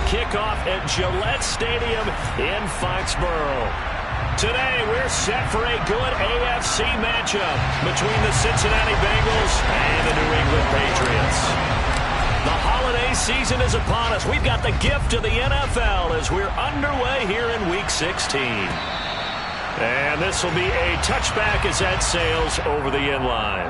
kickoff at Gillette Stadium in Foxborough. Today, we're set for a good AFC matchup between the Cincinnati Bengals and the New England Patriots. The holiday season is upon us. We've got the gift of the NFL as we're underway here in Week 16. And this will be a touchback as that sails over the end line.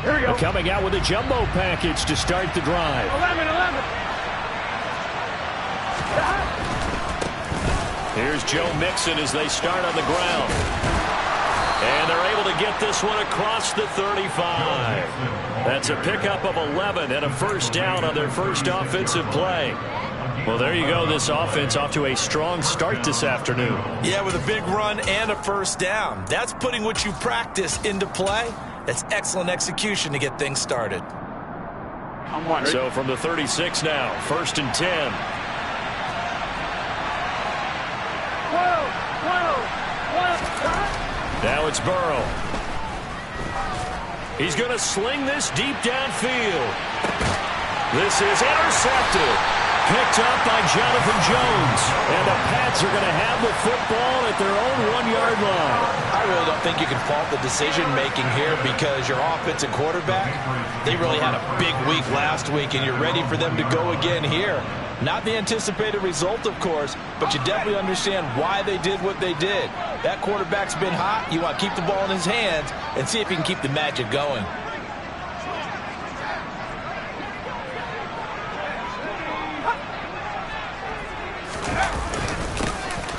Here we go. Coming out with a jumbo package to start the drive. 11. Here's Joe Mixon as they start on the ground. And they're able to get this one across the 35. That's a pickup of 11 and a first down on their first offensive play. Well, there you go. This offense off to a strong start this afternoon. Yeah, with a big run and a first down. That's putting what you practice into play. That's excellent execution to get things started. So from the 36 now, 1st and 10. Now it's Burrow. He's going to sling this deep downfield. This is intercepted. Picked up by Jonathan Jones. And the Pats are going to have the football at their own 1-yard line. I really don't think you can fault the decision-making here because your offensive quarterback, they really had a big week last week, and you're ready for them to go again here. Not the anticipated result, of course, but you definitely understand why they did what they did. That quarterback's been hot. You want to keep the ball in his hands and see if he can keep the magic going.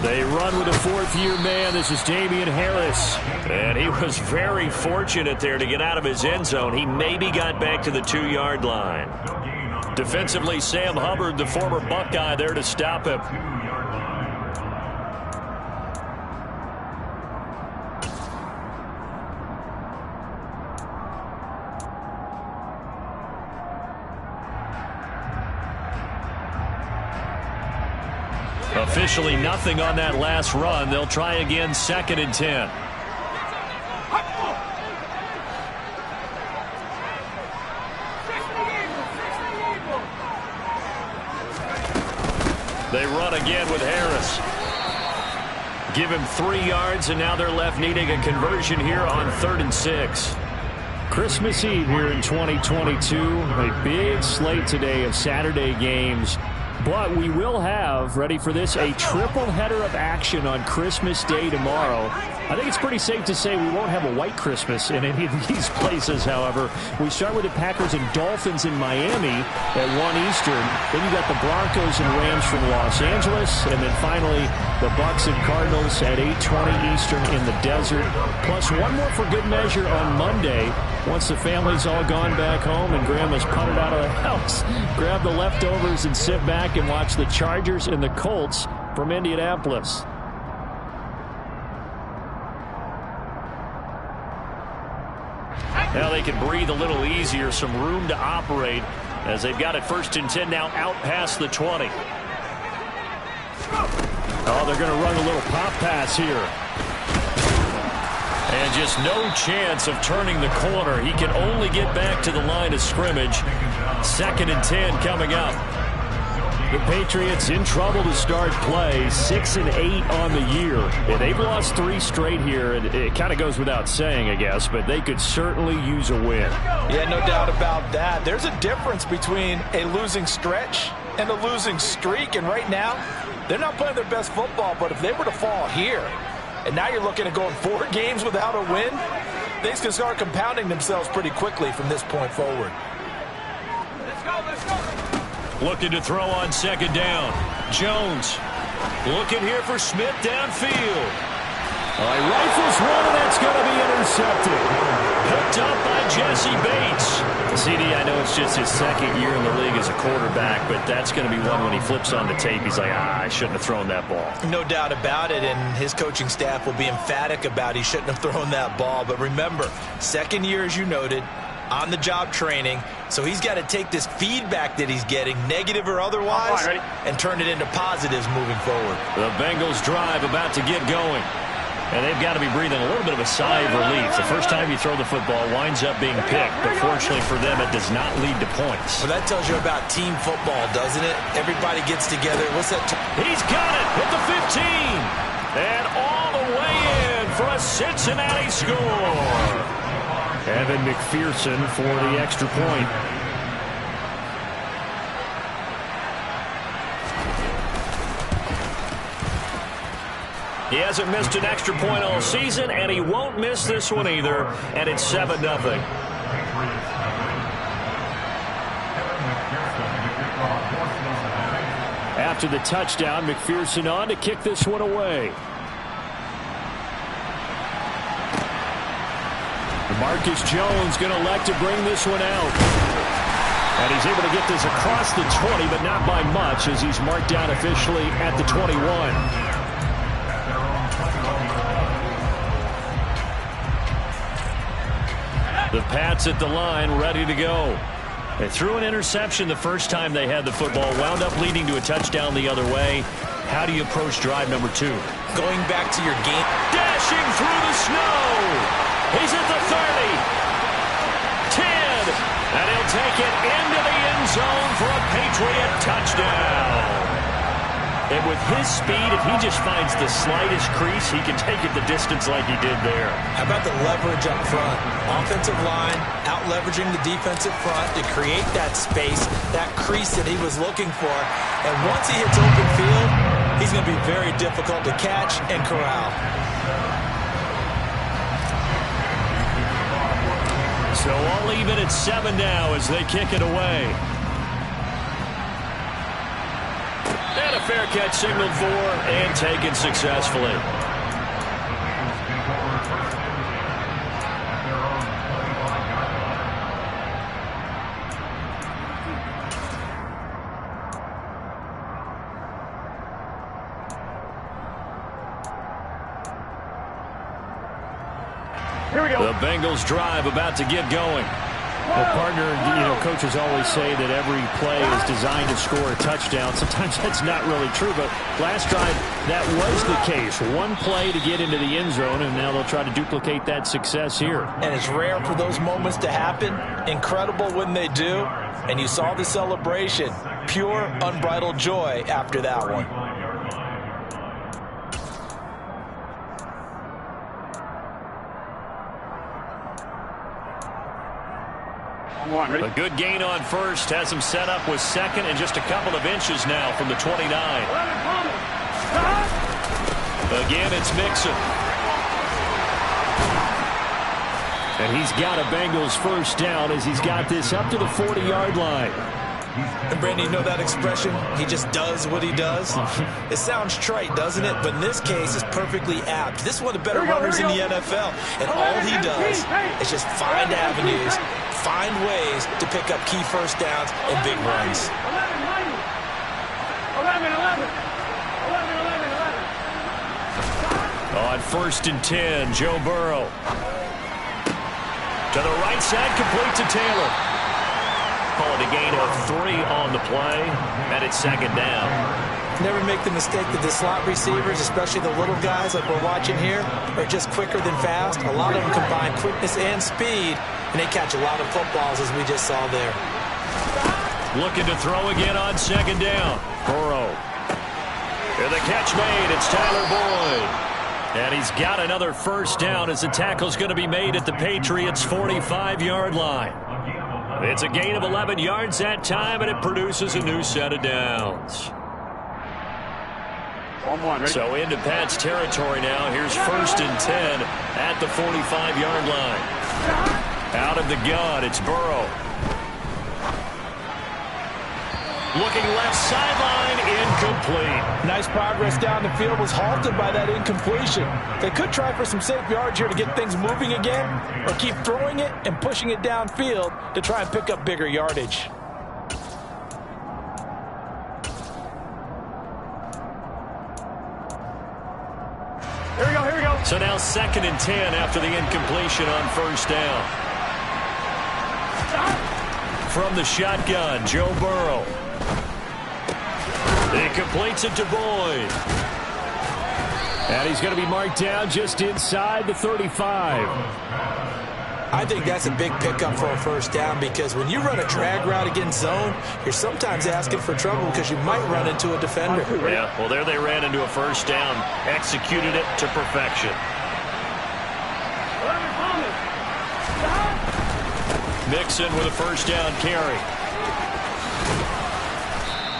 They run with a 4th-year man. This is Damian Harris. And he was very fortunate there to get out of his end zone. He maybe got back to the 2-yard line. Defensively, Sam Hubbard, the former Buckeye, there to stop him. Officially nothing on that last run. They'll try again, 2nd and 10. They run again with Harris. Give him 3 yards, and now they're left needing a conversion here on 3rd and 6. Christmas Eve here in 2022. A big slate today of Saturday games. But we will have, ready for this, a triple header of action on Christmas Day tomorrow. I think it's pretty safe to say we won't have a white Christmas in any of these places, however. We start with the Packers and Dolphins in Miami at 1 Eastern. Then you got the Broncos and Rams from Los Angeles. And then finally, the Bucs and Cardinals at 8:20 Eastern in the desert. Plus one more for good measure on Monday. Once the family's all gone back home and Grandma's putted out of the house, grab the leftovers and sit back and watch the Chargers and the Colts from Indianapolis. Now they can breathe a little easier, some room to operate as they've got it 1st and 10 now out past the 20. Oh, they're going to run a little pop pass here. And just no chance of turning the corner. He can only get back to the line of scrimmage. 2nd and 10 coming up. The Patriots in trouble to start play, 6 and 8 on the year. And they've lost 3 straight here. And it kind of goes without saying, I guess, but they could certainly use a win. Yeah, no doubt about that. There's a difference between a losing stretch and a losing streak. And right now, they're not playing their best football. But if they were to fall here, and now you're looking at going 4 games without a win, things can start compounding themselves pretty quickly from this point forward. Let's go. Looking to throw on 2nd down. Jones looking here for Smith downfield. He rifles one, and that's going to be intercepted. Picked picked up by Jesse Bates. CD, I know it's just his second year in the league as a quarterback, but that's going to be one when he flips on the tape. He's like, I shouldn't have thrown that ball. No doubt about it, and his coaching staff will be emphatic about he shouldn't have thrown that ball. But remember, second year, as you noted, on-the-job training, so he's got to take this feedback that he's getting, negative or otherwise, and turn it into positives moving forward. The Bengals drive about to get going. And they've got to be breathing a little bit of a sigh of relief. The first time you throw the football winds up being picked, but fortunately for them, it does not lead to points. Well, that tells you about team football, doesn't it? Everybody gets together. What's that? He's got it at the 15. And all the way in for a Cincinnati score. Evan McPherson for the extra point. He hasn't missed an extra point all season, and he won't miss this one either, and it's 7-0. After the touchdown, McPherson on to kick this one away. Marcus Jones going to elect to bring this one out. And he's able to get this across the 20, but not by much, as he's marked down officially at the 21. The Pats at the line, ready to go. They threw an interception the first time they had the football, wound up leading to a touchdown the other way. How do you approach drive number 2? Going back to your game. Dashing through the snow. He's at the 30. 10. And he'll take it into the end zone for a Patriot touchdown. And with his speed, if he just finds the slightest crease, he can take it the distance like he did there. How about the leverage up front? Offensive line out-leveraging the defensive front to create that space, that crease that he was looking for. And once he hits open field, he's going to be very difficult to catch and corral. So all even at 7 now as they kick it away. And a fair catch signaled for and taken successfully. Here we go. The Bengals drive about to get going. Well, partner, coaches always say that every play is designed to score a touchdown. Sometimes that's not really true, but last drive, that was the case. One play to get into the end zone, and now they'll try to duplicate that success here. And it's rare for those moments to happen. Incredible when they do. And you saw the celebration. Pure, unbridled joy after that one. A good gain on first has him set up with second and just a couple of inches now from the 29. Again, it's Mixon. And he's got a Bengals first down as he's got this up to the 40-yard line. And Brandon, you know that expression? He just does what he does. It sounds trite, doesn't it? But in this case, it's perfectly apt. This is one of the better runners in the NFL. And all he does is just find avenues, find ways to pick up key first downs and big runs. 11. On 1st and 10, Joe Burrow. To the right side, complete to Taylor. Call it a gain of 3 on the play, and it's second down. Never make the mistake that the slot receivers, especially the little guys like we're watching here, are just quicker than fast. A lot of them combine quickness and speed, and they catch a lot of footballs, as we just saw there. Looking to throw again on second down. Burrow. And the catch made. It's Tyler Boyd. And he's got another first down as the tackle's going to be made at the Patriots' 45-yard line. It's a gain of 11 yards that time, and it produces a new set of downs. So into Pat's territory now. Here's 1st and 10 at the 45-yard line. Out of the gun, it's Burrow. Looking left sideline, incomplete. Nice progress down the field, was halted by that incompletion. They could try for some safe yards here to get things moving again, or keep throwing it and pushing it downfield to try and pick up bigger yardage. Here we go, here we go. So now 2nd and 10 after the incompletion on first down. From the shotgun, Joe Burrow. He completes it to Boyd. And he's going to be marked down just inside the 35. I think that's a big pickup for a first down because when you run a drag route against zone, you're sometimes asking for trouble because you might run into a defender. Yeah, well, there they ran into a first down, executed it to perfection. Mixon with a first down carry.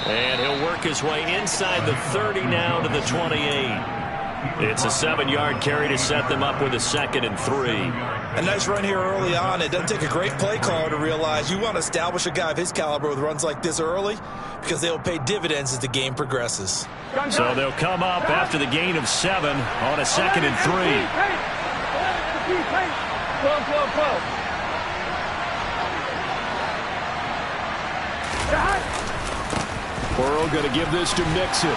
And he'll work his way inside the 30 now to the 28. It's a 7-yard carry to set them up with a 2nd and 3. A nice run here early on. It doesn't take a great play caller to realize you want to establish a guy of his caliber with runs like this early because they'll pay dividends as the game progresses. So they'll come up after the gain of 7 on a 2nd and 3. 12. Burrow going to give this to Mixon.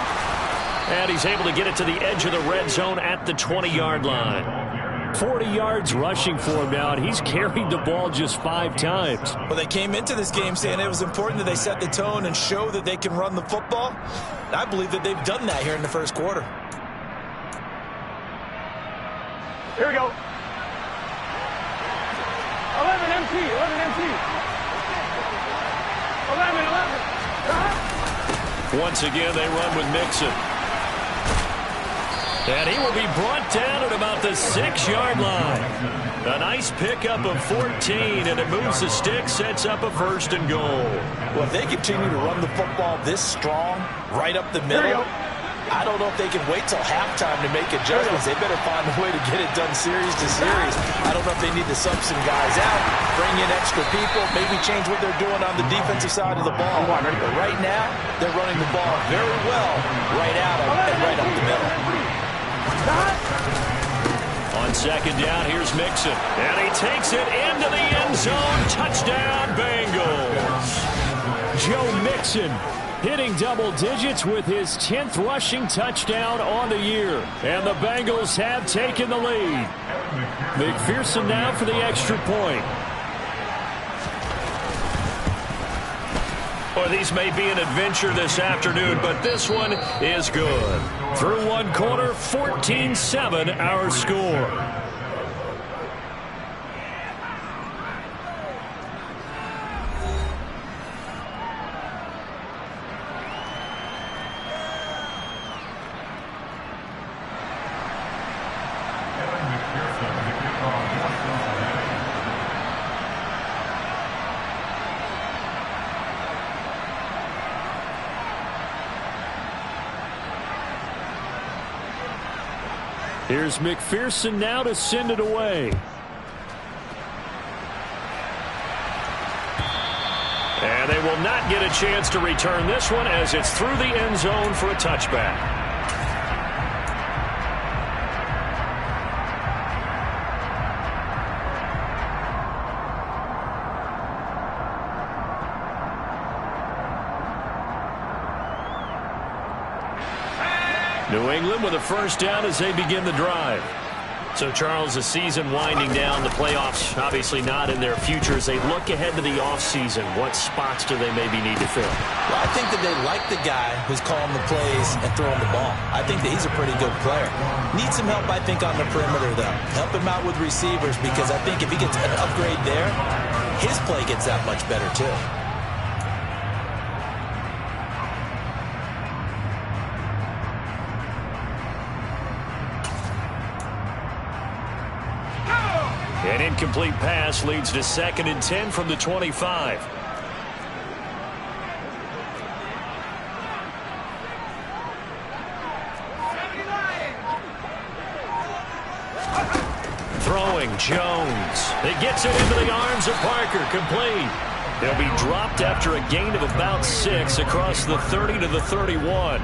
And he's able to get it to the edge of the red zone at the 20-yard line. 40 yards rushing for him now, and he's carried the ball just 5 times. Well, they came into this game saying it was important that they set the tone and show that they can run the football. I believe that they've done that here in the first quarter. Here we go. 11 MT. 11. Once again, they run with Mixon. And he will be brought down at about the 6-yard line. A nice pickup of 14, and it moves the stick, sets up a 1st and goal. Well, if they continue to run the football this strong, right up the middle, I don't know if they can wait till halftime to make adjustments. They better find a way to get it done series to series. I don't know if they need to sub some guys out, bring in extra people, maybe change what they're doing on the defensive side of the ball. But right now, they're running the ball very well right at them and right up the middle. On 2nd down, here's Mixon. And he takes it into the end zone. Touchdown, Bengals. Joe Mixon hitting double digits with his 10th rushing touchdown on the year. And the Bengals have taken the lead. McPherson now for the extra point. Well, these may be an adventure this afternoon, but this one is good. Through one quarter, 14-7 our score. Here's McPherson now to send it away. And they will not get a chance to return this one as it's through the end zone for a touchback. New England with a first down as they begin the drive. So, Charles, the season winding down, the playoffs obviously not in their future. As they look ahead to the offseason, what spots do they maybe need to fill? Well, I think that they like the guy who's calling the plays and throwing the ball. I think that he's a pretty good player. Needs some help, I think, on the perimeter, though. Help him out with receivers because I think if he gets an upgrade there, his play gets that much better, too. An incomplete pass leads to 2nd and 10 from the 25. Throwing Jones. It gets it into the arms of Parker. Complete. He'll be dropped after a gain of about 6 across the 30 to the 31.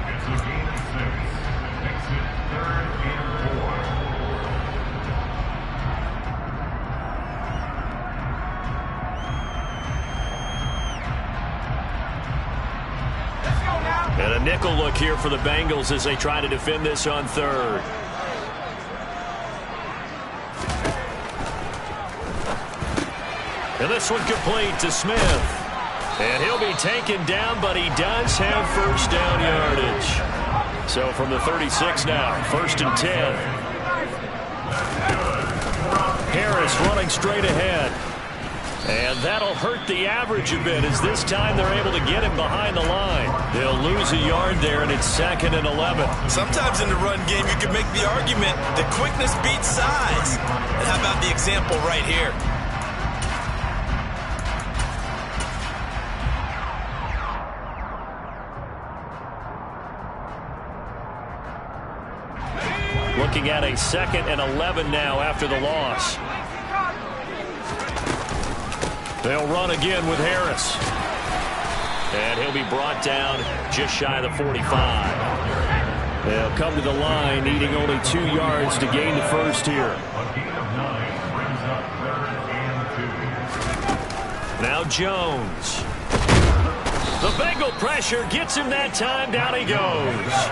And a nickel look here for the Bengals as they try to defend this on 3rd. And this one complete to Smith. And he'll be taken down, but he does have first down yardage. So from the 36 now, 1st and 10. Harris running straight ahead. And that'll hurt the average a bit as this time they're able to get him behind the line. They'll lose a yard there, and it's 2nd and 11. Sometimes in the run game, you can make the argument that quickness beats size. And how about the example right here? Looking at a 2nd and 11 now after the loss. They'll run again with Harris. And he'll be brought down just shy of the 45. They'll come to the line needing only 2 yards to gain the first here. Now Jones. The Bengal pressure gets him that time. Down he goes.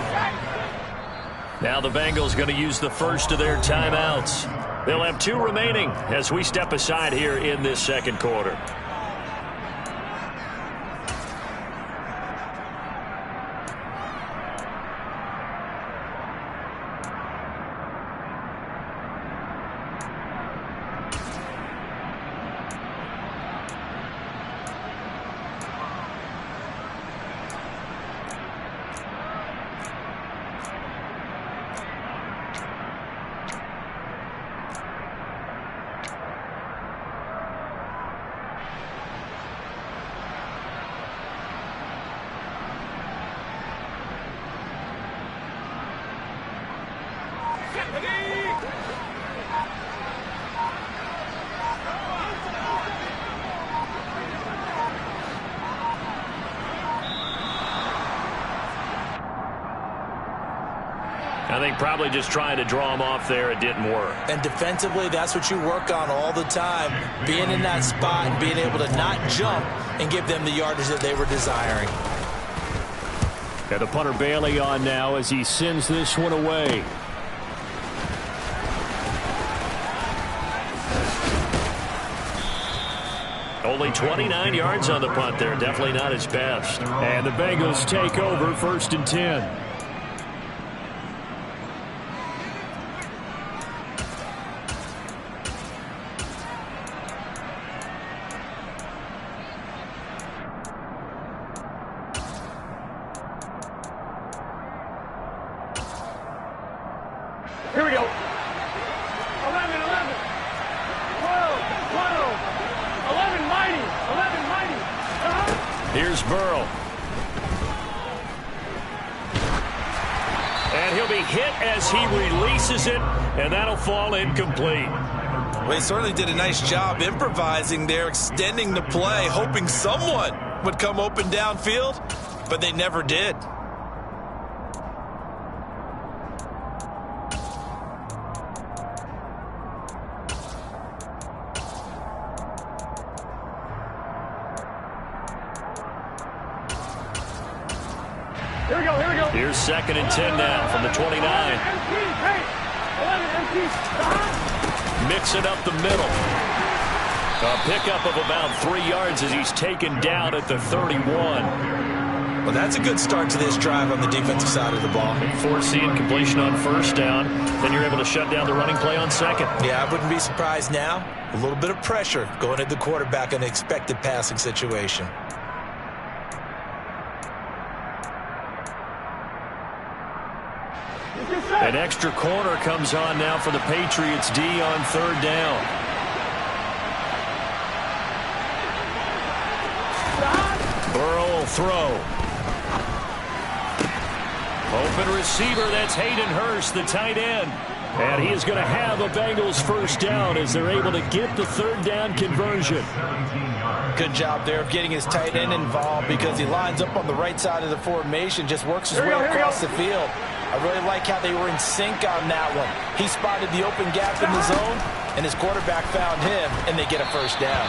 Now the Bengals going to use the first of their timeouts. They'll have 2 remaining as we step aside here in this 2nd quarter. I think probably just trying to draw him off there. It didn't work. And defensively, that's what you work on all the time. Being in that spot and being able to not jump and give them the yardage that they were desiring. And the punter Bailey on now as he sends this one away. Only 29 yards on the punt there. Definitely not his best. And the Bengals take over 1st and 10. Here we go. 11, 11, 12, 12, 11 mighty, 11 mighty. Here's Burrow. And he'll be hit as he releases it, and that'll fall incomplete. Well, he certainly did a nice job improvising there, extending the play, hoping someone would come open downfield, but they never did. Here we go, here we go. Here's 2nd and 10 now from the 29. 11 empty. Mix it up the middle. A pickup of about 3 yards as he's taken down at the 31. Well, that's a good start to this drive on the defensive side of the ball. Forcing completion on 1st down. Then you're able to shut down the running play on 2nd. Yeah, I wouldn't be surprised now. A little bit of pressure going at the quarterback in an expected passing situation. An extra corner comes on now for the Patriots D on 3rd down. Burrow will throw. Open receiver, that's Hayden Hurst, the tight end. And he is going to have a Bengals 1st down as they're able to get the 3rd down conversion. Good job there of getting his tight end involved because he lines up on the right side of the formation, just works his way across the field. I really like how they were in sync on that one. He spotted the open gap in the zone, and his quarterback found him, and they get a first down.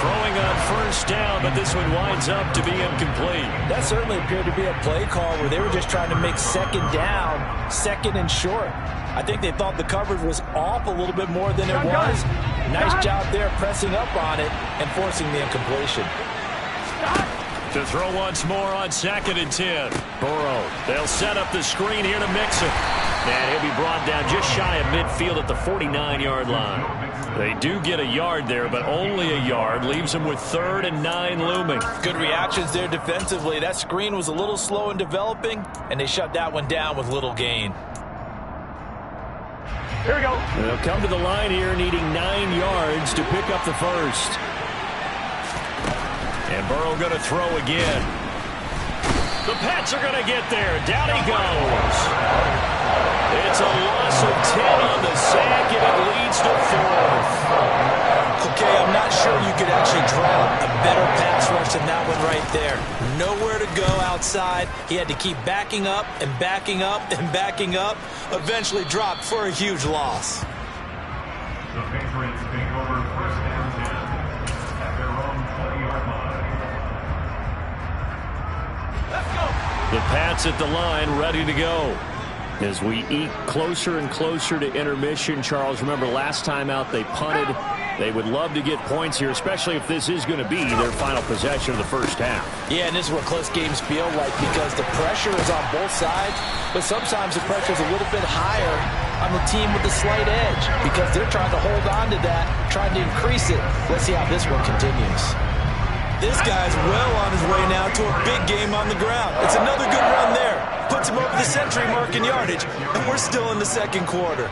Throwing on first down, but this one winds up to be incomplete. That certainly appeared to be a play call where they were just trying to make second down, second and short. I think they thought the coverage was off a little bit more than it was. Nice job there pressing up on it and forcing the incompletion. To throw once more on 2nd and 10. Burrow, they'll set up the screen here to Mixon. And he'll be brought down just shy of midfield at the 49-yard line. They do get a yard there, but only a yard. Leaves them with 3rd and 9 looming. Good reactions there defensively. That screen was a little slow in developing, and they shut that one down with little gain. Here we go. They'll come to the line here needing 9 yards to pick up the first. And Burrow going to throw again. The Pats are going to get there. Down he goes. It's a loss of 10 on the sack, and it leads to 4th. Okay, I'm not sure you could actually draw a better pass rush than that one right there. Nowhere to go outside. He had to keep backing up and backing up and backing up. Eventually dropped for a huge loss. The Patriots take over first and 10 at their own 20-yard line. Let's go. The Pats at the line, ready to go. As we eke closer and closer to intermission, Charles, remember last time out they punted. They would love to get points here, especially if this is going to be their final possession of the first half. Yeah, and this is what close games feel like because the pressure is on both sides, but sometimes the pressure is a little bit higher on the team with the slight edge because they're trying to hold on to that, trying to increase it. Let's see how this one continues. This guy's well on his way now to a big game on the ground. It's another good run there. Puts him over the century mark in yardage, and we're still in the second quarter.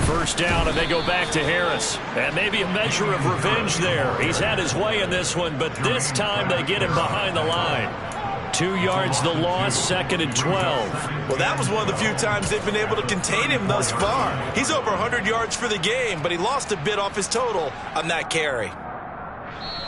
First down, and they go back to Harris. And maybe a measure of revenge there. He's had his way in this one, but this time they get him behind the line. 2 yards the loss, 2nd and 12. Well, that was one of the few times they've been able to contain him thus far. He's over 100 yards for the game, but he lost a bit off his total on that carry.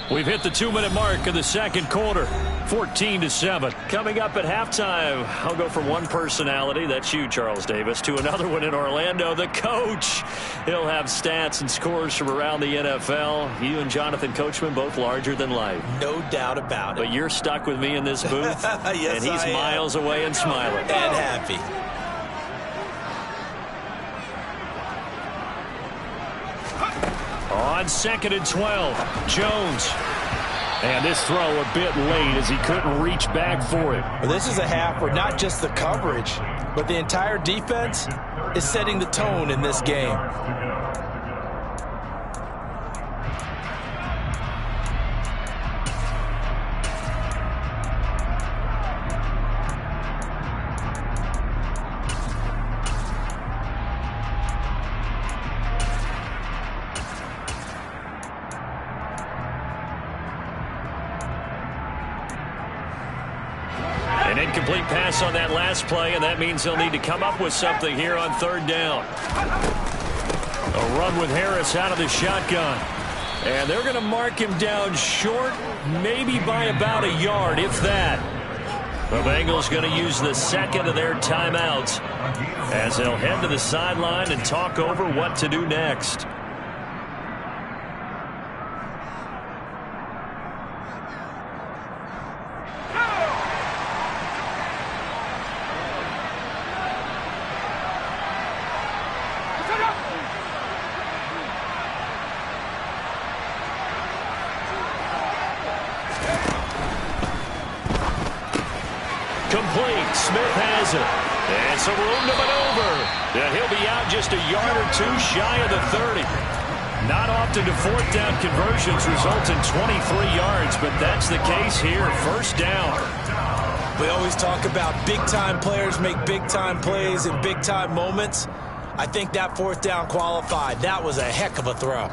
We've hit the 2-minute mark in the second quarter. 14-7. Coming up at halftime, I'll go from one personality, that's you, Charles Davis, to another one in Orlando, the coach. He'll have stats and scores from around the NFL. You and Jonathan Coachman both larger than life. No doubt about it. But you're stuck with me in this booth, yes, and he's miles away and smiling. And happy. On 2nd and 12, Jones. And this throw a bit late as he couldn't reach back for it. Well, this is a half where not just the coverage, but the entire defense is setting the tone in this game. An incomplete pass on that last play, and that means they'll need to come up with something here on 3rd down. A run with Harris out of the shotgun. And they're going to mark him down short, maybe by about a yard, if that. The Bengals going to use the second of their timeouts as they'll head to the sideline and talk over what to do next. Complete. Smith has it. And some room to maneuver. And he'll be out just a yard or two shy of the 30. Not often do 4th down conversions result in 23 yards, but that's the case here. First down. We always talk about big-time players make big-time plays in big-time moments. I think that 4th down qualified. That was a heck of a throw.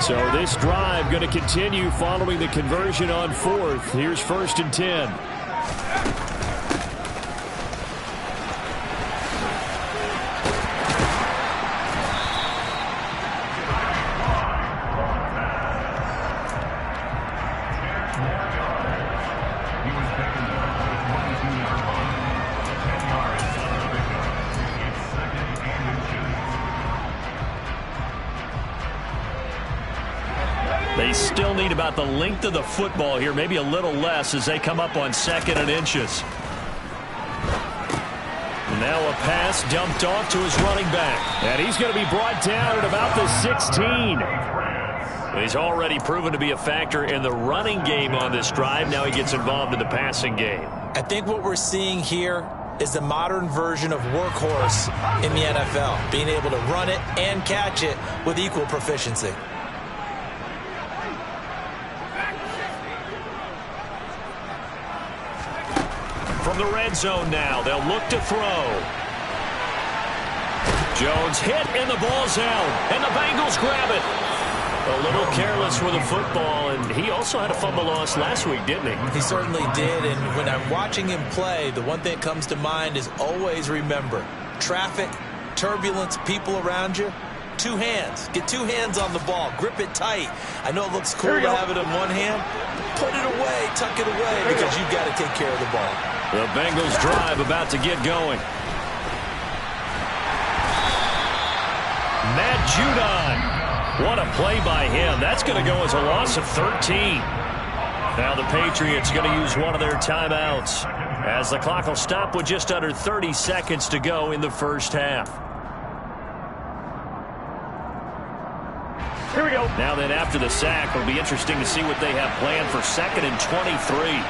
So this drive going to continue following the conversion on 4th. Here's 1st and 10. He was taken down to the 22-yard line. 10 yards on the pickup. It's second and inches. They still need about the length of the football here, maybe a little less as they come up on 2nd and inches. Now a pass dumped off to his running back. And he's going to be brought down at about the 16. He's already proven to be a factor in the running game on this drive. Now he gets involved in the passing game. I think what we're seeing here is the modern version of workhorse in the NFL, being able to run it and catch it with equal proficiency. From the red zone now, they'll look to throw. Jones hit and the ball's out, and the Bengals grab it. A little careless with the football, and he also had a fumble loss last week, didn't he? He certainly did, and when I'm watching him play, the one thing that comes to mind is always remember, traffic, turbulence, people around you, 2 hands. Get 2 hands on the ball. Grip it tight. I know it looks cool to have it in one hand. Put it away, tuck it away, because you've got to take care of the ball. The Bengals drive about to get going. Matt Judon. What a play by him. That's going to go as a loss of 13. Now the Patriots going to use one of their timeouts as the clock will stop with just under 30 seconds to go in the first half. Here we go. Now then, after the sack, it'll be interesting to see what they have planned for 2nd and 23.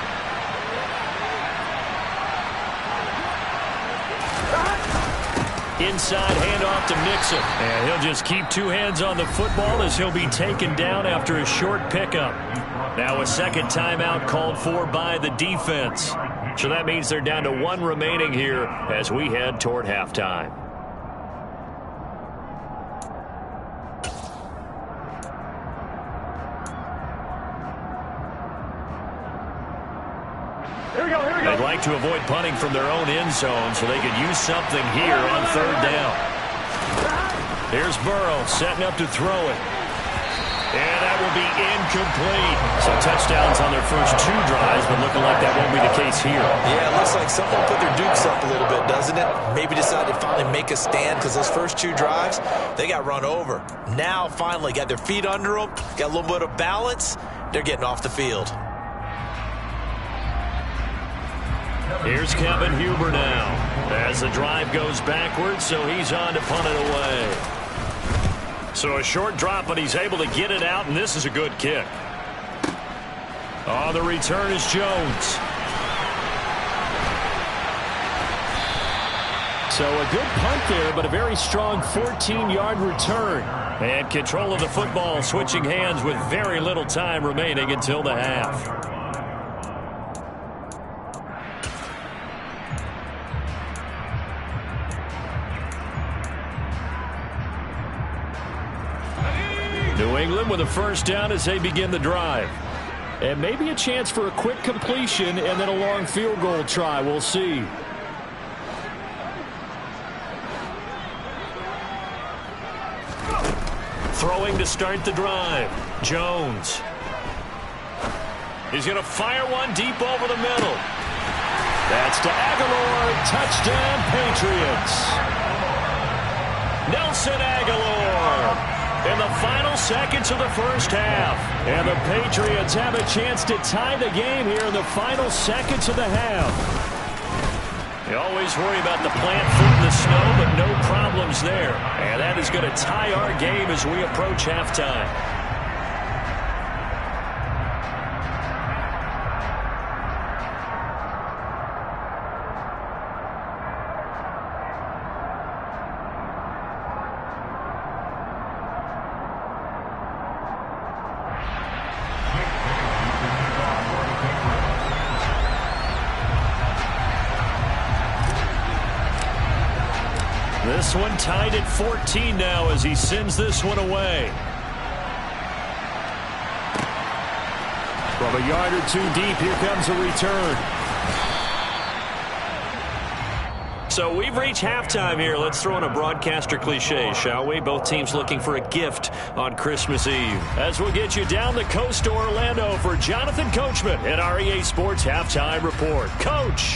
Inside handoff to Mixon. And he'll just keep 2 hands on the football as he'll be taken down after a short pickup. Now a second timeout called for by the defense. So that means they're down to 1 remaining here as we head toward halftime. Here we go. They'd like to avoid punting from their own end zone so they could use something here on 3rd down. Here's Burrow setting up to throw it. And that will be incomplete. So touchdowns on their first 2 drives, but looking like that won't be the case here. Yeah, it looks like someone put their dukes up a little bit, doesn't it? Maybe decided to finally make a stand because those first 2 drives, they got run over. Now finally got their feet under them, got a little bit of balance. They're getting off the field. Here's Kevin Huber now as the drive goes backwards, so he's on to punt it away. So a short drop, but he's able to get it out, and this is a good kick. On the return is Jones. So a good punt there, but a very strong 14-yard return. And control of the football switching hands with very little time remaining until the half. New England with a first down as they begin the drive. And maybe a chance for a quick completion and then a long field goal try. We'll see. Throwing to start the drive. Jones. He's going to fire one deep over the middle. That's to Aguilar. Touchdown, Patriots. Nelson Aguilar in the final seconds of the first half. And the Patriots have a chance to tie the game here in the final seconds of the half. You always worry about the plant foot in the snow, but no problems there. And that is going to tie our game as we approach halftime. This one tied at 14 now as he sends this one away. From a yard or 2 deep, here comes a return. So we've reached halftime here. Let's throw in a broadcaster cliche, shall we? Both teams looking for a gift on Christmas Eve. As we'll get you down the coast to Orlando for Jonathan Coachman at our EA Sports Halftime Report. Coach!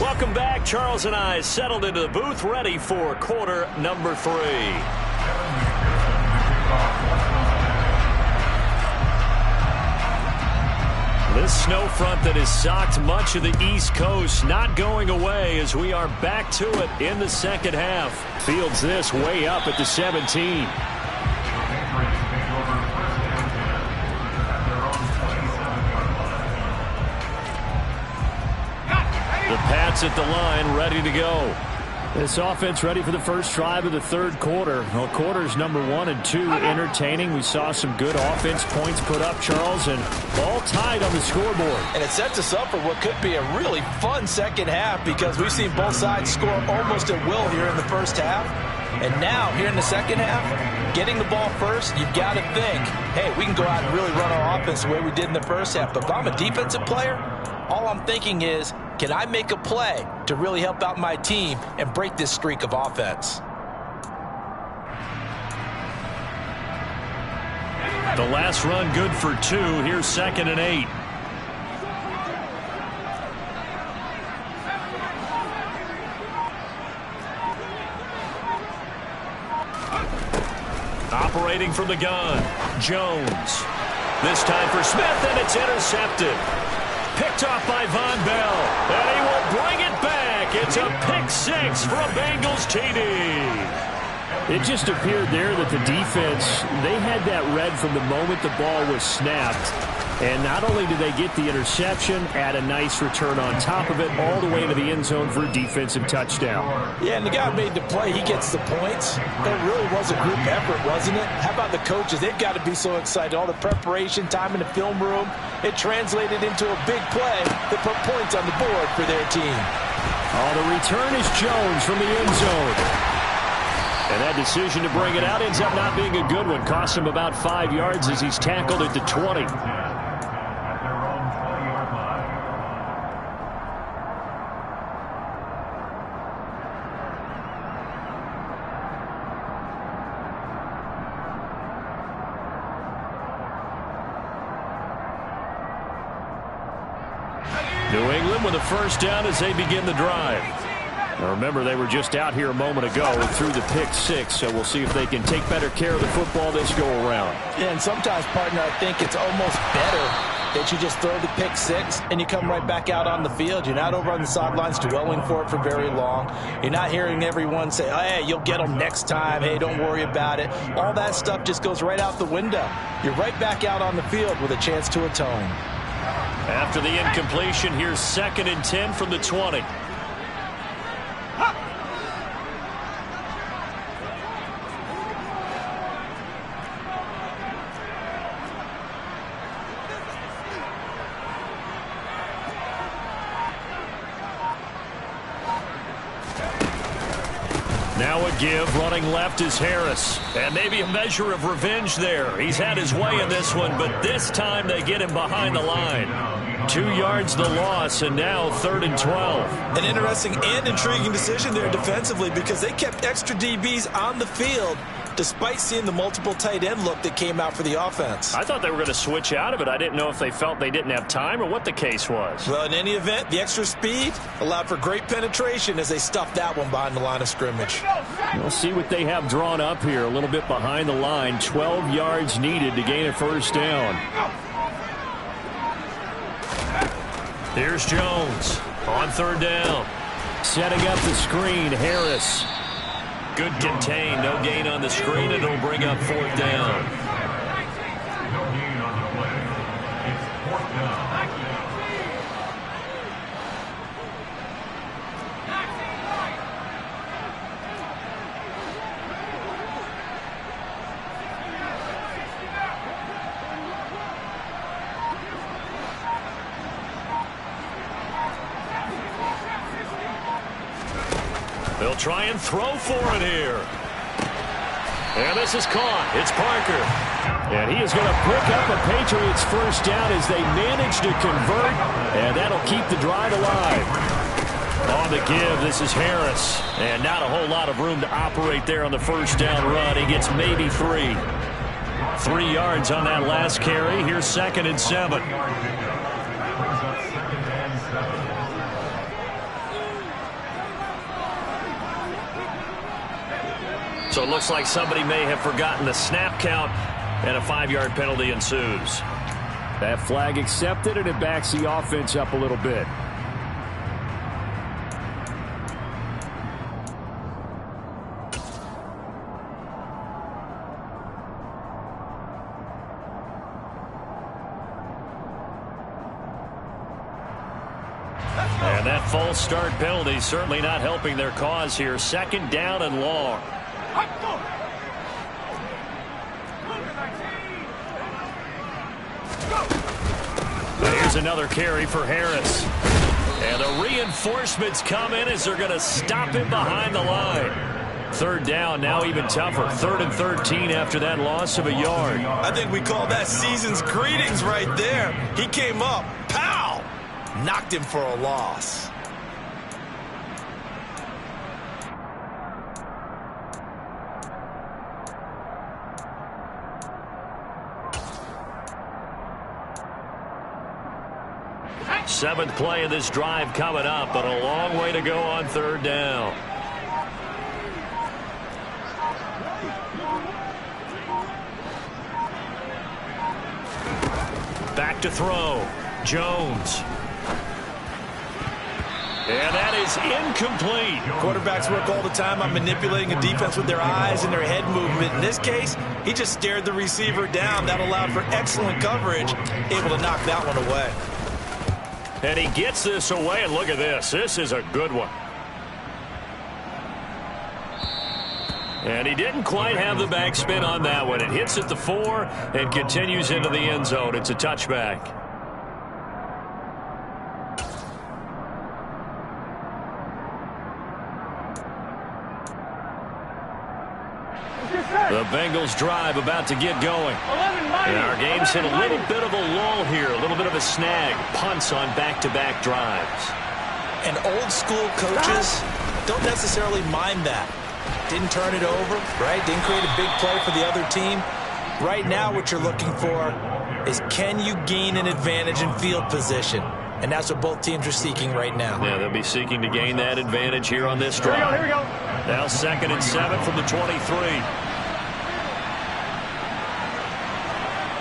Welcome back. Charles and I settled into the booth, ready for quarter number 3. This snow front that has socked much of the East Coast not going away as we are back to it in the second half. Fields this way up at the 17. The Pats at the line, ready to go. This offense ready for the first drive of the third quarter. Well, quarters number 1 and 2 entertaining. We saw some good offense points put up, Charles, and all tied on the scoreboard. And it sets us up for what could be a really fun second half because we've seen both sides score almost at will here in the first half. And now, here in the second half, getting the ball first, you've got to think, hey, we can go out and really run our offense the way we did in the first half. But if I'm a defensive player, all I'm thinking is, can I make a play to really help out my team and break this streak of offense? The last run good for 2. Here's 2nd and 8. Operating from the gun, Jones. This time for Smith, and it's intercepted. Picked off by Von Bell, and he will bring it back. It's a pick 6 for a Bengals TD. It just appeared there that the defense, they had that read from the moment the ball was snapped. And not only did they get the interception, add a nice return on top of it, all the way into the end zone for a defensive touchdown. Yeah, and the guy made the play. He gets the points. It really was a group effort, wasn't it? How about the coaches? They've got to be so excited. All the preparation, time in the film room, it translated into a big play that put points on the board for their team. Oh, the return is Jones from the end zone. And that decision to bring it out ends up not being a good one. Cost him about 5 yards as he's tackled at the 20. New England with a first down as they begin the drive. Now remember, they were just out here a moment ago through the pick 6, so we'll see if they can take better care of the football this go around. Yeah, and sometimes, partner, I think it's almost better that you just throw the pick 6 and you come right back out on the field. You're not over on the sidelines dwelling for it for very long. You're not hearing everyone say, oh, hey, you'll get them next time. Hey, don't worry about it. All that stuff just goes right out the window. You're right back out on the field with a chance to atone. After the incompletion, here's 2nd and 10 from the 20. Now a give, running left is Harris. And maybe a measure of revenge there. He's had his way in this one, but this time they get him behind the line. 2 yards the loss, and now 3rd and 12. An interesting and intriguing decision there defensively because they kept extra DBs on the field despite seeing the multiple tight end look that came out for the offense. I thought they were going to switch out of it. I didn't know if they felt they didn't have time or what the case was. Well, in any event, the extra speed allowed for great penetration as they stuffed that one behind the line of scrimmage. We'll see what they have drawn up here. A little bit behind the line. 12 yards needed to gain a first down. Here's Jones on 3rd down. Setting up the screen, Harris. Good contain, no gain on the screen, and it'll bring up 4th down. No gain on the play. It's 4th down. They'll try and throw for it here. And this is caught. It's Parker. And he is going to pick up a Patriots first down as they manage to convert. And that'll keep the drive alive. On the give, this is Harris. And not a whole lot of room to operate there on the first down run. He gets maybe 3. 3 yards on that last carry. Here's 2nd and 7. So it looks like somebody may have forgotten the snap count, and a 5-yard penalty ensues. That flag accepted, and it backs the offense up a little bit. And that false start penalty certainly not helping their cause here. 2nd down and long. Here's another carry for Harris. And the reinforcements come in as they're going to stop him behind the line. 3rd down, now even tougher. 3rd and 13 after that loss of a yard. I think we call that season's greetings right there. He came up, pow! Knocked him for a loss. Seventh play of this drive coming up, but a long way to go on 3rd down. Back to throw. Jones. And that is incomplete. Quarterbacks work all the time on manipulating a defense with their eyes and their head movement. In this case, he just stared the receiver down. That allowed for excellent coverage, able to knock that one away. And he gets this away, and look at this. This is a good one. And he didn't quite have the backspin on that one. It hits at the 4 and continues into the end zone. It's a touchback. The Bengals drive about to get going. And our game's hit a little bit of a lull here, a little bit of a snag. Punts on back-to-back drives. And old school coaches don't necessarily mind that. Didn't turn it over, right? Didn't create a big play for the other team. Right now what you're looking for is, can you gain an advantage in field position? And that's what both teams are seeking right now. Yeah, they'll be seeking to gain that advantage here on this drive. Here we go. Now 2nd and 7 from the 23.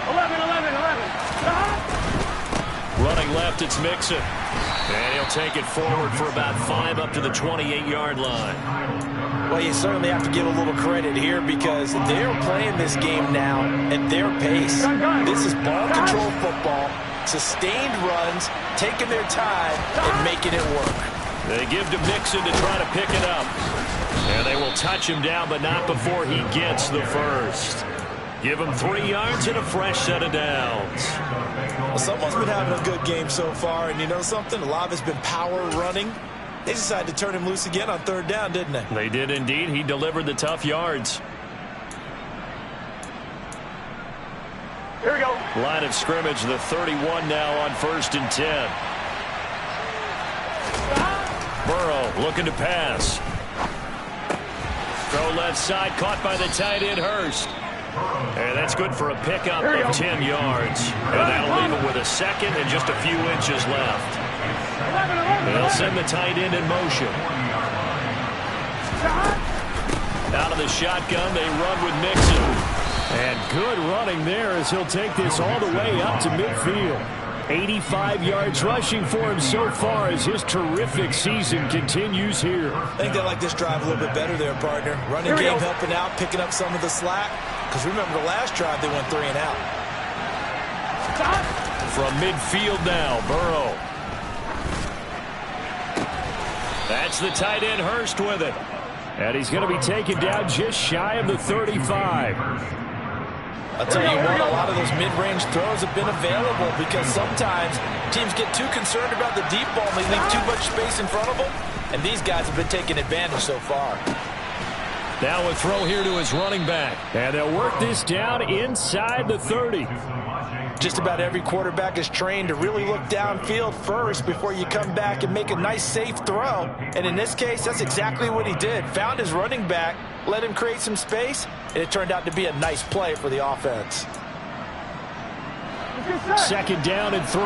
11. Running left, it's Mixon. And he'll take it forward for about 5 up to the 28-yard line. Well, you certainly have to give a little credit here because they're playing this game now at their pace. This is ball control football, sustained runs, taking their time and making it work. They give to Mixon to try to pick it up. And they will touch him down, but not before he gets the first. Give him 3 yards and a fresh set of downs. Well, someone's been having a good game so far, and you know something? A lot of it's been power running. They decided to turn him loose again on 3rd down, didn't they? They did indeed. He delivered the tough yards. Here we go. Line of scrimmage, the 31 now on 1st and 10. Burrow looking to pass. Throw left side, caught by the tight end Hurst. And that's good for a pickup of 10 yards. And that'll leave him with a 2nd and just a few inches left. They'll send the tight end in motion. Out of the shotgun, they run with Mixon. And good running there as he'll take this all the way up to midfield. 85 yards rushing for him so far as his terrific season continues here. I think they like this drive a little bit better there, partner. Running game helping out, picking up some of the slack. Because remember, the last drive they went 3 and out. From midfield now, Burrow. That's the tight end Hurst with it. And he's going to be taken down just shy of the 35. I'll tell you what, a lot of those mid-range throws have been available because sometimes teams get too concerned about the deep ball and they leave too much space in front of them. And these guys have been taking advantage so far. Now a throw here to his running back. And they'll work this down inside the 30. Just about every quarterback is trained to really look downfield first before you come back and make a nice, safe throw. And in this case, that's exactly what he did. Found his running back, let him create some space, and it turned out to be a nice play for the offense. Second down and 3.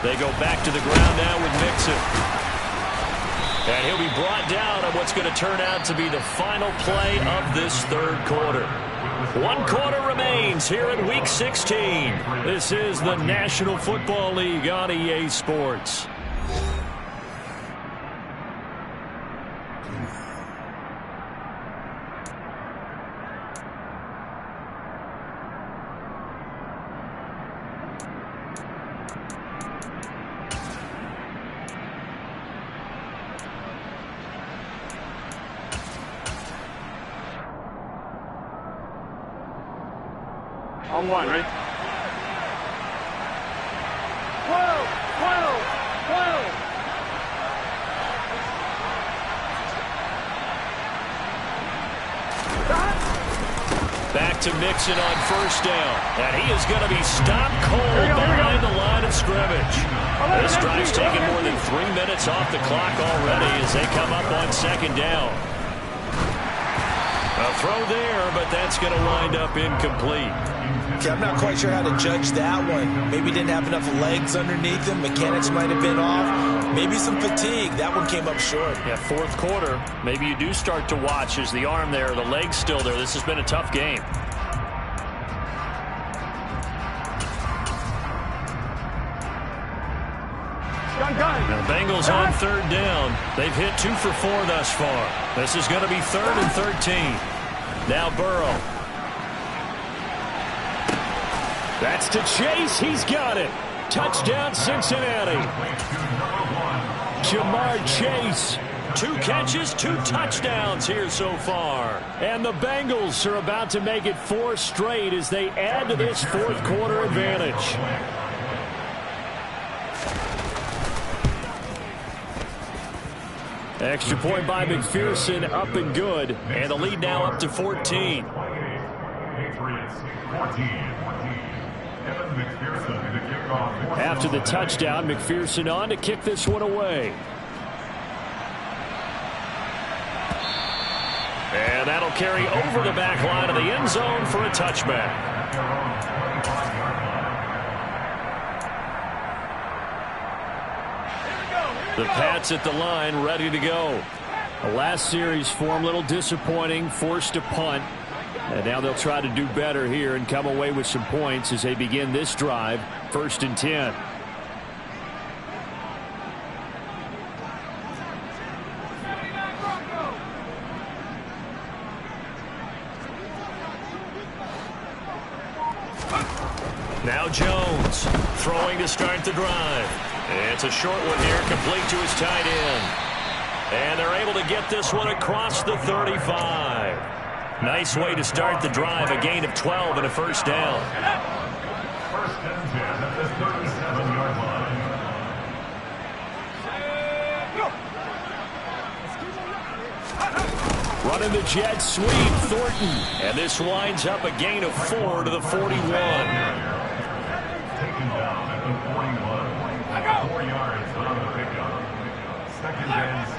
They go back to the ground now with Mixon. And he'll be brought down on what's going to turn out to be the final play of this third quarter. 1 quarter remains here in Week 16. This is the National Football League on EA Sports. On 1, ready? 12, 12, 12. Back to Mixon on first down. And he is going to be stopped cold behind the line of scrimmage. This drive's taken more than 3 minutes off the clock already as they come up on second down. A throw there, but that's going to wind up incomplete. Okay, I'm not quite sure how to judge that one. Maybe didn't have enough legs underneath him. Mechanics might have been off. Maybe some fatigue. That one came up short. Yeah, fourth quarter. Maybe you do start to watch as the arm there, the leg's still there. This has been a tough game. Now the Bengals on third down. They've hit 2 for 4 thus far. This is going to be 3rd and 13. Now Burrow. That's to Chase. He's got it. Touchdown, Cincinnati. Jamar Chase. 2 catches, 2 touchdowns here so far. And the Bengals are about to make it 4 straight as they add to this fourth quarter advantage. Extra point by McPherson, up and good. And the lead now up to 14. After the touchdown, McPherson on to kick this one away. And that'll carry over the back line of the end zone for a touchback. The Pats at the line, ready to go. The last series for them, a little disappointing, forced to punt. And now they'll try to do better here and come away with some points as they begin this drive, 1st and 10. Now Jones throwing to start the drive. It's a short one here, complete to his tight end. And they're able to get this one across the 35. Nice way to start the drive, a gain of 12 and a first down. 1st and 10 at the 37-yard line. Running the jet sweep, Thornton. And this winds up a gain of 4 to the 41. Taken down at the 41. 4 yards on the pickup. 2nd and 6.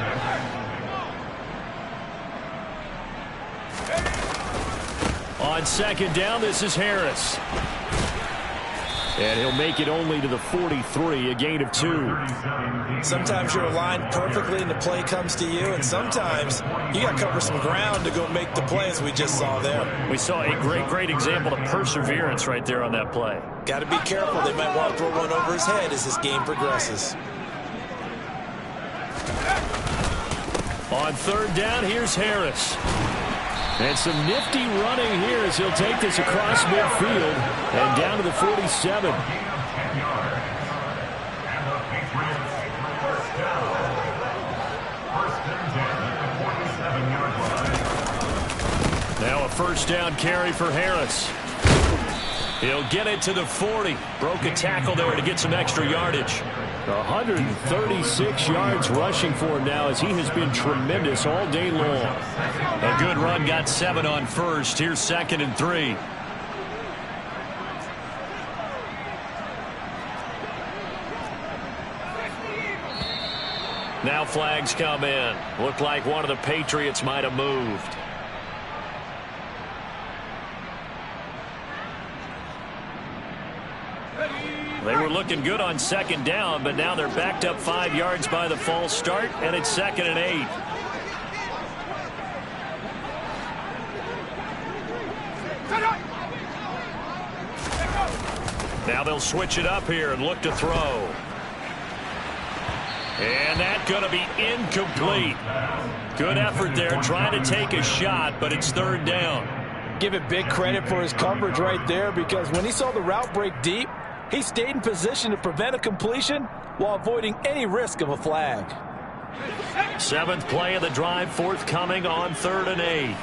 On second down, this is Harris. And he'll make it only to the 43, a gain of 2. Sometimes you're aligned perfectly and the play comes to you, and sometimes you got to cover some ground to go make the play, as we just saw there. We saw a great example of perseverance right there on that play. Got to be careful. They might want to throw one over his head as this game progresses. On third down, here's Harris. And some nifty running here as he'll take this across midfield and down to the 47. Now a first down carry for Harris. He'll get it to the 40. Broke a tackle there to get some extra yardage. 136 yards rushing for him now as he has been tremendous all day long. A good run, got 7 on first. Here's 2nd and 3. Now flags come in. Looked like one of the Patriots might have moved. They were looking good on 2nd down, but now they're backed up 5 yards by the false start, and it's 2nd and 8. Now they'll switch it up here and look to throw. And that's going to be incomplete. Good effort there, trying to take a shot, but it's 3rd down. Give it big credit for his coverage right there, because when he saw the route break deep, he stayed in position to prevent a completion while avoiding any risk of a flag. 7th play of the drive forthcoming on 3rd and 8.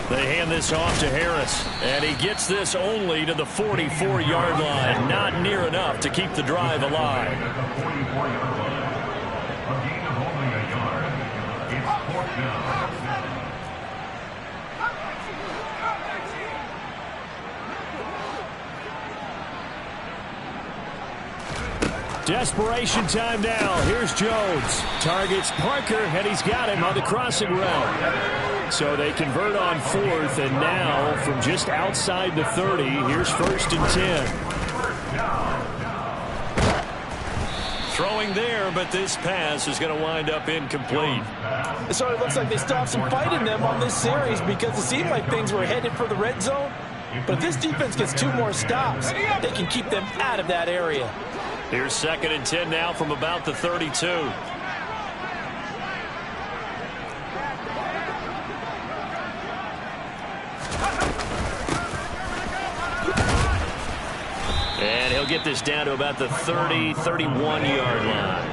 They hand this off to Harris, and he gets this only to the 44-yard line. Not near enough to keep the drive alive. A gain of only a yard. It's 4th down. Desperation time now. Here's Jones. Targets Parker, and he's got him on the crossing route. So they convert on 4th, and now from just outside the 30, here's 1st and 10. Throwing there, but this pass is going to wind up incomplete. So it looks like they still have some fight in them on this series, because it seemed like things were headed for the red zone. But if this defense gets 2 more stops, they can keep them out of that area. Here's 2nd and 10 now from about the 32. And he'll get this down to about the 30, 31-yard line.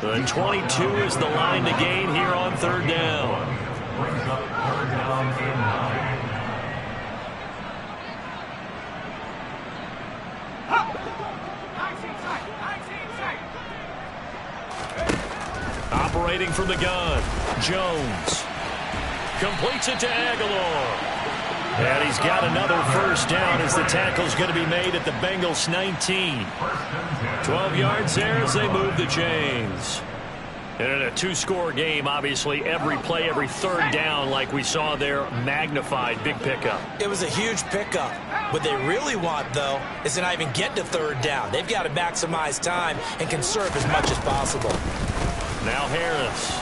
The 22 is the line to gain here on 3rd down. Brings up 3rd down and 9. Operating from the gun, Jones completes it to Aguilar. And he's got another 1st down as the tackle's going to be made at the Bengals 19. 12 yards there as they move the chains. And in a 2-score game, obviously, every play, every 3rd down, like we saw there, magnified. Big pickup. It was a huge pickup. What they really want, though, is to not even get to 3rd down. They've got to maximize time and conserve as much as possible. Now Harris.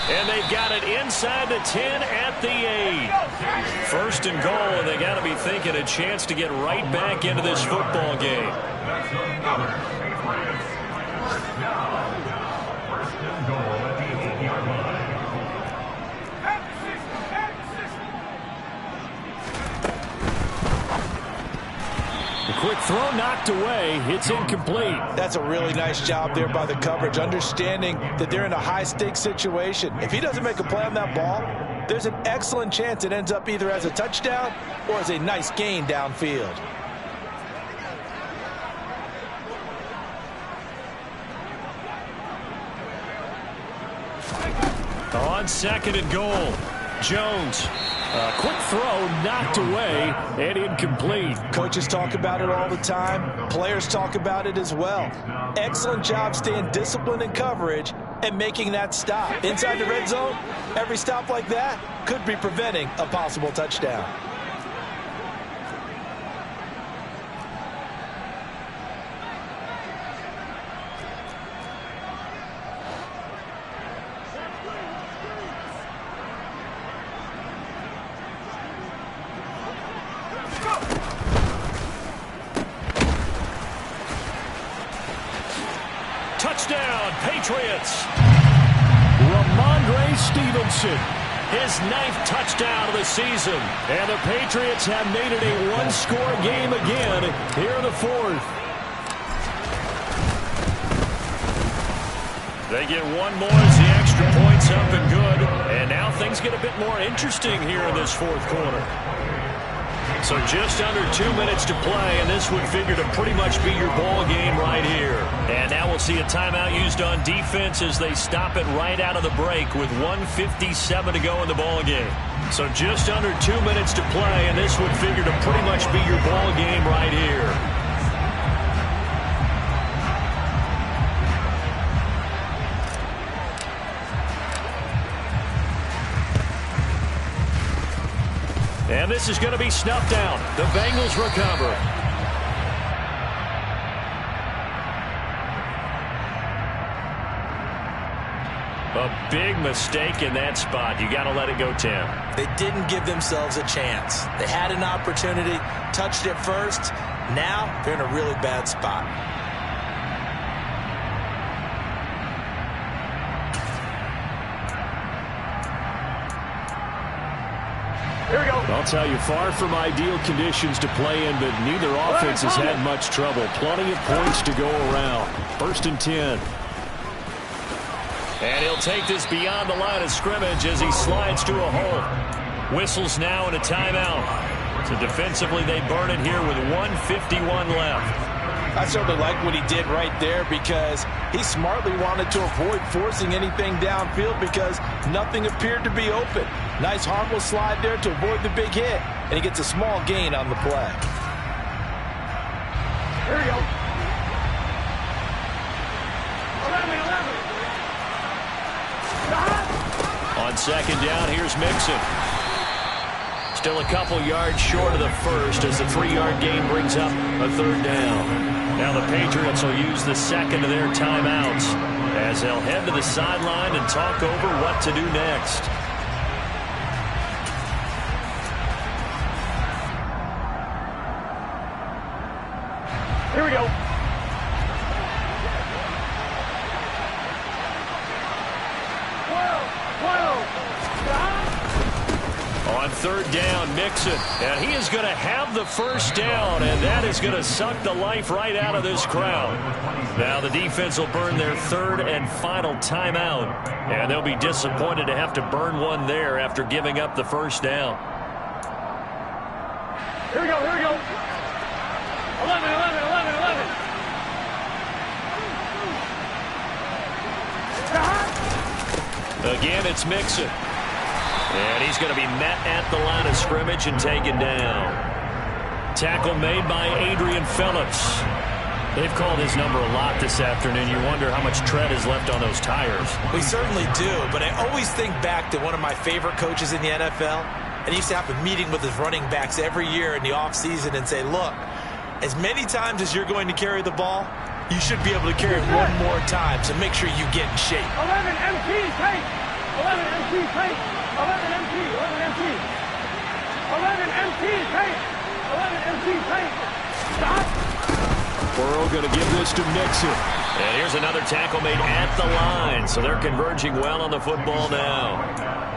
And they've got it inside the 10 at the 8. 1st and goal, and they got to be thinking a chance to get right back into this football game. That's another Patriots. 1st and goal at the 8-yard line. The quick throw knocked away. It's incomplete. That's a really nice job there by the coverage, understanding that they're in a high-stakes situation. If he doesn't make a play on that ball, there's an excellent chance it ends up either as a touchdown or as a nice gain downfield. On 2nd and goal, Jones. A quick throw knocked away and incomplete. Coaches talk about it all the time. Players talk about it as well. Excellent job staying disciplined in coverage and making that stop. Inside the red zone, every stop like that could be preventing a possible touchdown. Touchdown, Patriots. Ramondre Stevenson, his 9th touchdown of the season. And the Patriots have made it a 1-score game again here in the 4th. They get one more as the extra point It's up and good. And now things get a bit more interesting here in this fourth quarter. So just under 2 minutes to play, and this would figure to pretty much be your ball game right here. And now we'll see a timeout used on defense as they stop it right out of the break with 1:57 to go in the ball game. So just under 2 minutes to play, and this would figure to pretty much be your ball game right here. And this is going to be snuffed out. The Bengals recover. A big mistake in that spot. You got to let it go, Tim. They didn't give themselves a chance. They had an opportunity, touched it first. Now they're in a really bad spot. Here we go. I'll tell you, far from ideal conditions to play in, but neither offense has had much trouble. Plenty of points to go around. 1st and 10. And he'll take this beyond the line of scrimmage as he slides to a hole. Whistles now in a timeout. So defensively, they burn it here with 1:51 left. I certainly like what he did right there because he smartly wanted to avoid forcing anything downfield because nothing appeared to be open. Nice harmless slide there to avoid the big hit, and he gets a small gain on the play. Here we go. 11. On 2nd down, here's Mixon. Still a couple yards short of the first as the 3-yard gain brings up a 3rd down. Now the Patriots will use the 2nd of their timeouts as they'll head to the sideline and talk over what to do next. Here we go. 12. On 3rd down, Mixon. And he is going to have the 1st down, and that is going to suck the life right out of this crowd. Now the defense will burn their 3rd and final timeout, and they'll be disappointed to have to burn one there after giving up the 1st down. Here we go. 11. Again, it's Mixon. And he's going to be met at the line of scrimmage and taken down. Tackle made by Adrian Phillips. They've called his number a lot this afternoon. You wonder how much tread is left on those tires. We certainly do, but I always think back to one of my favorite coaches in the NFL. And he used to have a meeting with his running backs every year in the offseason and say, look, as many times as you're going to carry the ball, you should be able to carry it one more time, so make sure you get in shape. 11 MT, take. 11 MT, take. 11 MT, 11 MT. 11 MT, take. 11 MT, take. Stop. Burrow going to give this to Mixon. And here's another tackle made at the line, so they're converging well on the football now.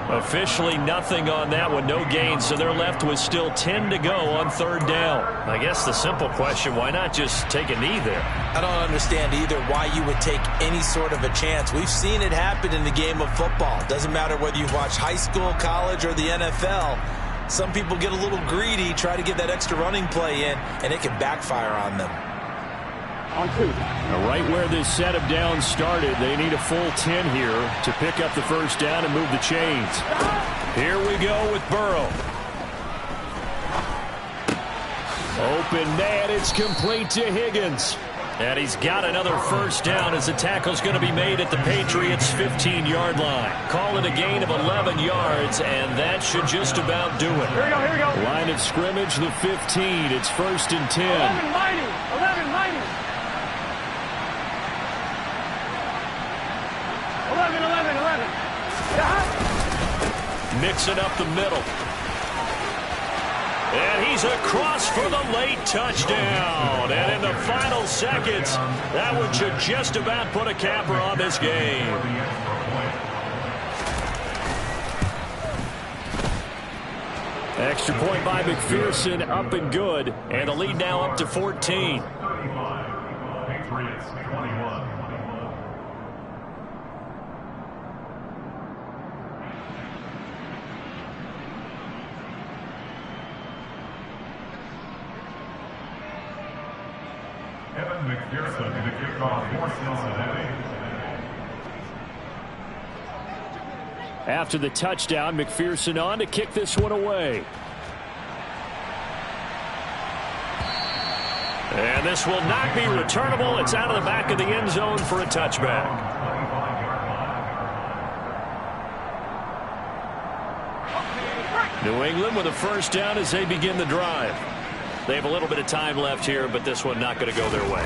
Officially nothing on that one, no gain, so they're left with still 10 to go on 3rd down. I guess the simple question, why not just take a knee there? I don't understand either why you would take any sort of a chance. We've seen it happen in the game of football. Doesn't matter whether you watch high school, college, or the NFL. Some people get a little greedy, try to get that extra running play in, and it can backfire on them. On 2. Now right where this set of downs started, they need a full 10 here to pick up the 1st down and move the chains. Here we go with Burrow. Open man, it's complete to Higgins. And he's got another 1st down as the tackle's going to be made at the Patriots' 15-yard line. Call it a gain of 11 yards, and that should just about do it. Here we go. Line of scrimmage, the 15. It's 1st and 10. 11 mighty. 11 mighty. 11. Mixing up the middle. And he's across for the late touchdown. And in the final seconds, that one should just about put a capper on this game. Extra point by McPherson, up and good. And the lead now up to 14. Patriots 21. Kevin McPherson to kick off for Cincinnati. After the touchdown, McPherson on to kick this one away. And this will not be returnable. It's out of the back of the end zone for a touchback. New England with a first down as they begin the drive. They have a little bit of time left here, but this one not going to go their way.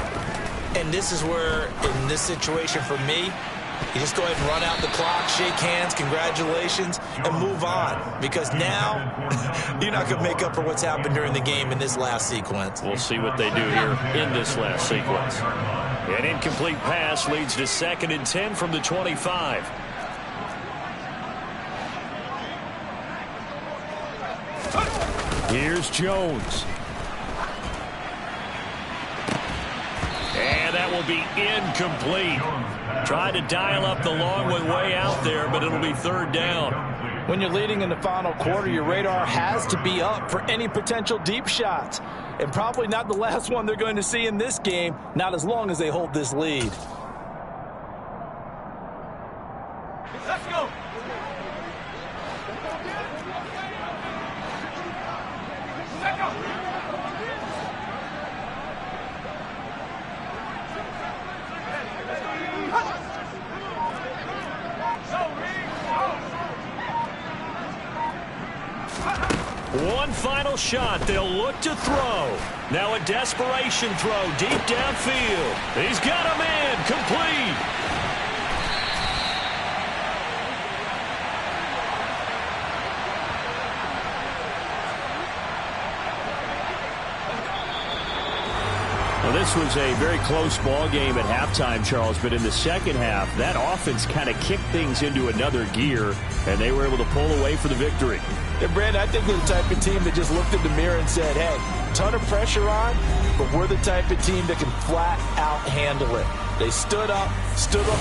And this is where, in this situation for me, you just go ahead and run out the clock, shake hands, congratulations, and move on. Because now, you're not going to make up for what's happened during the game in this last sequence. We'll see what they do here in this last sequence. An incomplete pass leads to 2nd and 10 from the 25. Here's Jones. And that will be incomplete. Tried to dial up the long way out there, but it'll be 3rd down. When you're leading in the final quarter, your radar has to be up for any potential deep shots. And probably not the last one they're going to see in this game, not as long as they hold this lead. Let's go. One final shot. They'll look to throw. Now a desperation throw deep downfield. He's got a man complete. Well, this was a very close ball game at halftime, Charles, but in the second half, that offense kind of kicked things into another gear, and they were able to pull away for the victory. And Brandon, I think they're the type of team that just looked in the mirror and said, hey, ton of pressure on, but we're the type of team that can flat out handle it. They stood up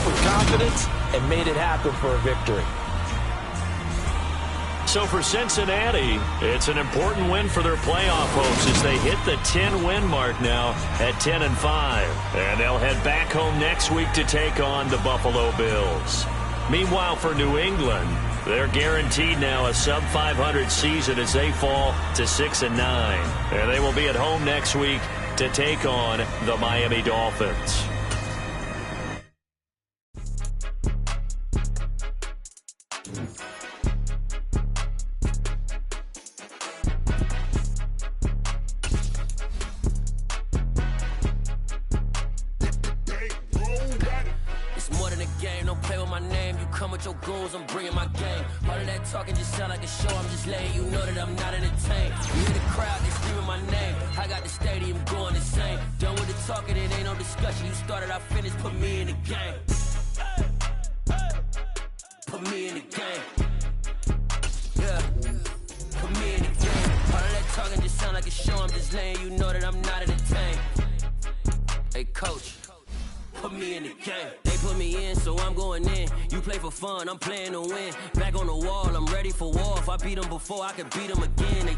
with confidence, and made it happen for a victory. So for Cincinnati, it's an important win for their playoff hopes as they hit the 10-win mark now at 10-5. And they'll head back home next week to take on the Buffalo Bills. Meanwhile, for New England, they're guaranteed now a sub-500 season as they fall to 6-9. And they will be at home next week to take on the Miami Dolphins. Your goals, I'm bringing my game. All of that talking just sound like a show. I'm just letting you know that I'm not entertained. You hear the crowd, they screaming my name. I got the stadium going insane. Done with the talking, it ain't no discussion. You started, I finished, put me in the game. Put me in the game. Yeah. Put me in the game. All of that talking just sound like a show. I'm just letting you know that I'm not entertained. Hey, coach. Put me in the game. They put me in, so I'm going in. You play for fun, I'm playing to win. Back on the wall, I'm ready for war. If I beat them before, I can beat them again.